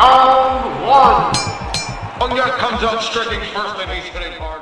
Round one. Onyeka comes out striking first and he's hitting hard.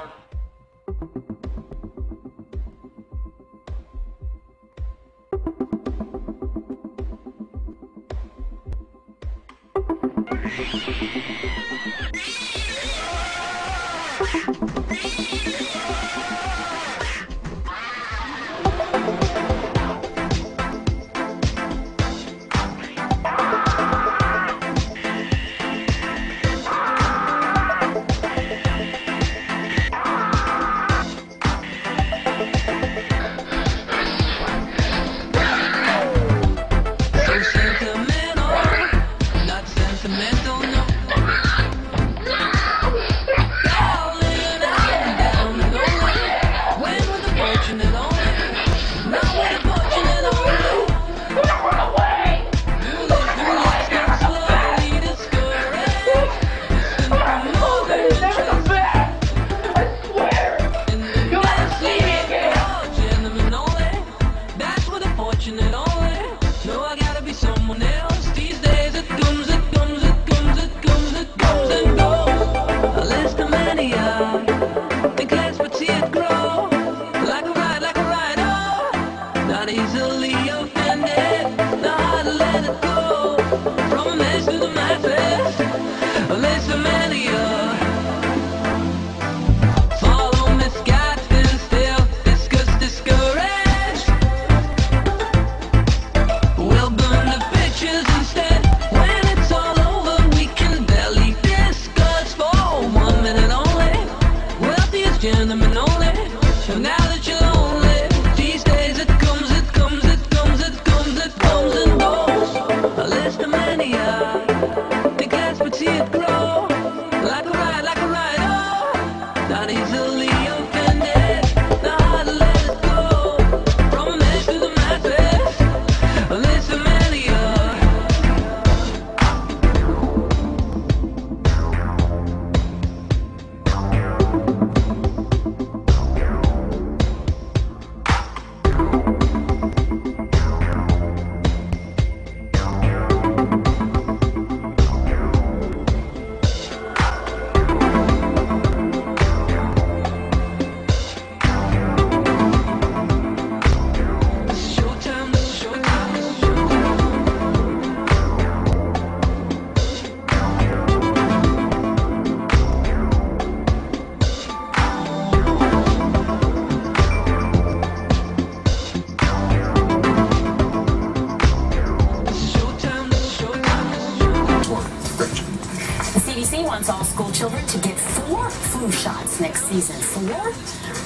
Wants all school children to get 4 flu shots next season. 4?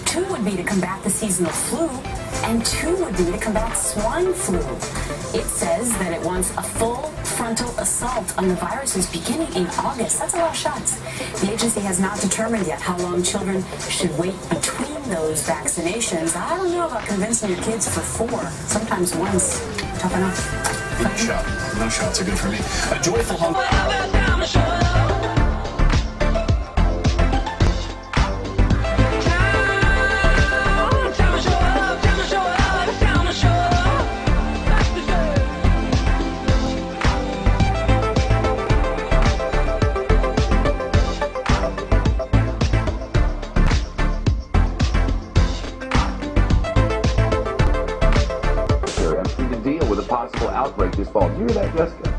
2 would be to combat the seasonal flu, and 2 would be to combat swine flu. It says that it wants a full frontal assault on the viruses beginning in August. That's a lot of shots. The agency has not determined yet how long children should wait between those vaccinations. I don't know about convincing your kids for 4. Sometimes one's tough enough. No shot. No shots are good for me. A joyful home. Possible outbreak this fall. Did you hear that, Jessica?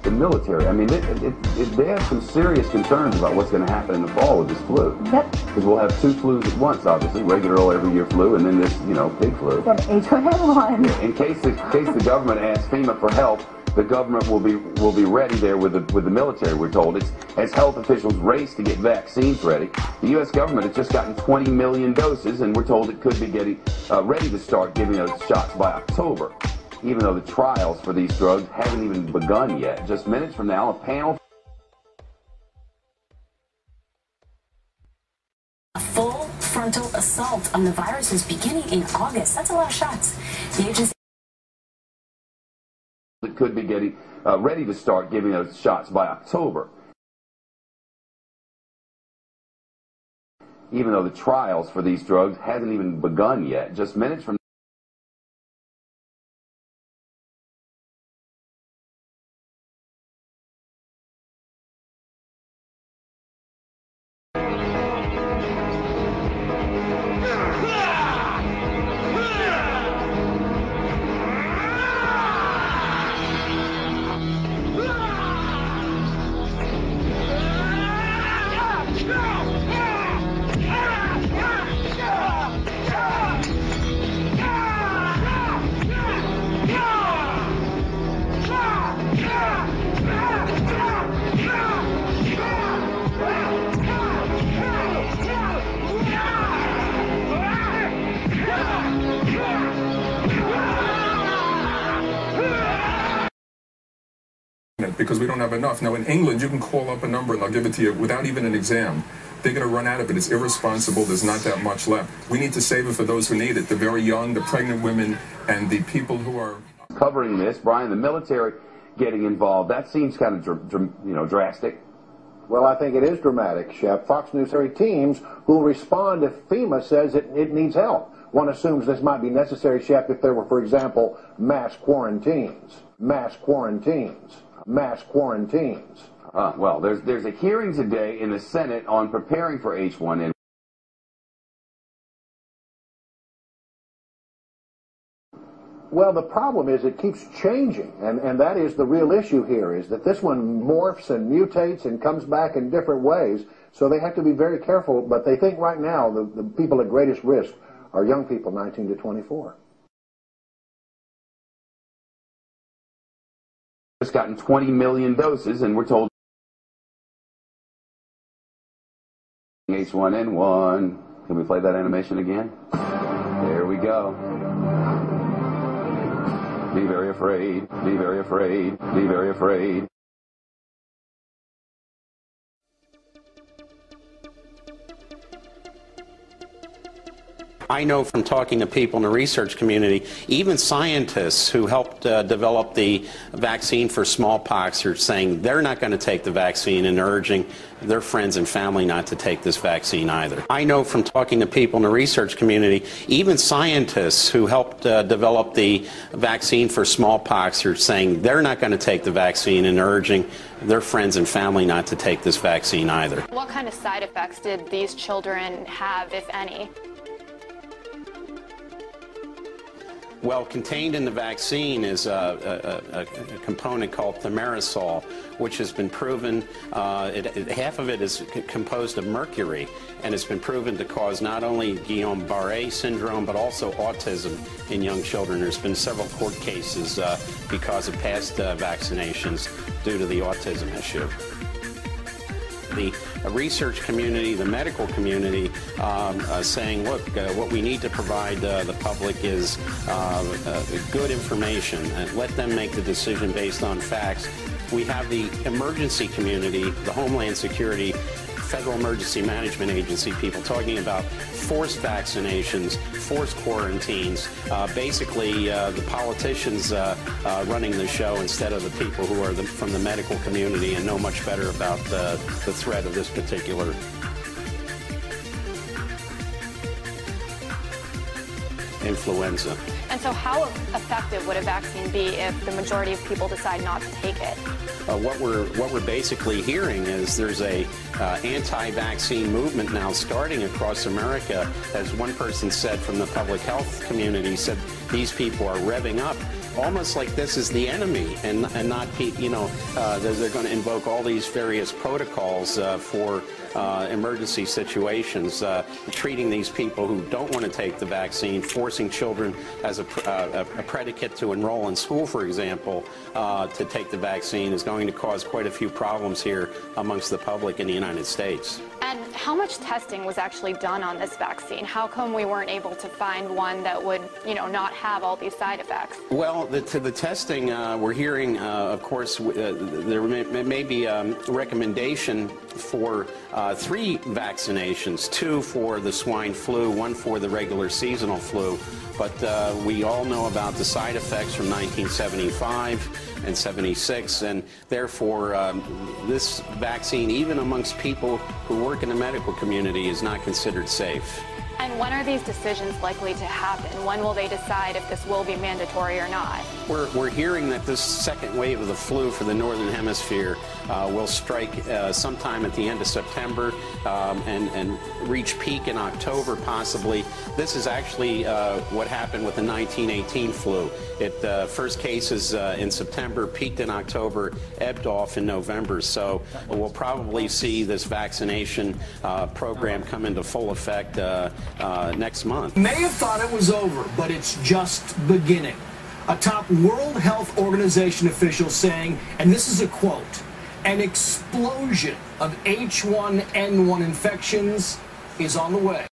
The military. I mean, they have some serious concerns about what's going to happen in the fall with this flu. Because we'll have 2 flus at once, obviously, regular old every year flu, and then this, pig flu. H1N1. Yeah, in case the government asks FEMA for help, the government will be ready there with the military. We're told it's as health officials race to get vaccines ready. The U.S. government has just gotten 20 million doses, and we're told it could be getting ready to start giving those shots by October. Even though the trials for these drugs haven't even begun yet. Just minutes from now, a panel. A full frontal assault on the viruses beginning in August. That's a lot of shots. The agency. It could be getting ready to start giving those shots by October. Even though the trials for these drugs hasn't even begun yet. Just minutes from it because we don't have enough. Now, in England, you can call up a number and they'll give it to you without even an exam. They're going to run out of it. It's irresponsible. There's not that much left. We need to save it for those who need it, the very young, the pregnant women, and the people who are... Covering this, Brian, the military getting involved, that seems kind of, drastic. Well, I think it is dramatic, Shep. Fox News teams who will respond if FEMA says it needs help. One assumes this might be necessary, Shep, if there were, for example, mass quarantines. Mass quarantines. Mass quarantines. Well, there's a hearing today in the Senate on preparing for H1N1. Well, the problem is it keeps changing, and that is the real issue here, is that this one morphs and mutates and comes back in different ways, so they have to be very careful, but they think right now the people at greatest risk are young people 19 to 24. It's gotten 20 million doses, and we're told H1N1. Can we play that animation again? There we go. Be very afraid, be very afraid, be very afraid. I know from talking to people in the research community, even scientists who helped develop the vaccine for smallpox are saying they're not going to take the vaccine and urging their friends and family not to take this vaccine either. I know from talking to people in the research community, even scientists who helped develop the vaccine for smallpox are saying they're not going to take the vaccine and urging their friends and family not to take this vaccine either. What kind of side effects did these children have, if any? Well, contained in the vaccine is a component called thimerosal, which has been proven, half of it is composed of mercury, and it's been proven to cause not only Guillain-Barré syndrome, but also autism in young children. There's been several court cases because of past vaccinations due to the autism issue. The research community, the medical community, saying, look, what we need to provide the public is good information and let them make the decision based on facts. We have the emergency community, the Homeland Security, Federal Emergency Management Agency people talking about forced vaccinations, forced quarantines, basically the politicians running the show instead of the people who are from the medical community and know much better about the threat of this particular influenza. And so how effective would a vaccine be if the majority of people decide not to take it? What we're basically hearing is there's a anti-vaccine movement now starting across America. As one person said from the public health community, said these people are revving up almost like this is the enemy, and not, you know, they're going to invoke all these various protocols for emergency situations, treating these people who don't want to take the vaccine, forcing children as a predicate to enroll in school, for example, to take the vaccine is going to cause quite a few problems here amongst the public in the United States. And how much testing was actually done on this vaccine? How come we weren't able to find one that would, you know, not have all these side effects? Well, to the testing, we're hearing, of course, there may be a recommendation for 3 vaccinations, 2 for the swine flu, 1 for the regular seasonal flu. But we all know about the side effects from 1975 and 76, and therefore this vaccine, even amongst people who work in the medical community, is not considered safe. And when are these decisions likely to happen? When will they decide if this will be mandatory or not? We're hearing that this second wave of the flu for the Northern Hemisphere will strike sometime at the end of September and reach peak in October, possibly. This is actually what happened with the 1918 flu. First cases in September, peaked in October, ebbed off in November. So we'll probably see this vaccination program come into full effect next month. May have thought it was over, but it's just beginning. A top World Health Organization official saying, and this is a quote, an explosion of H1N1 infections is on the way.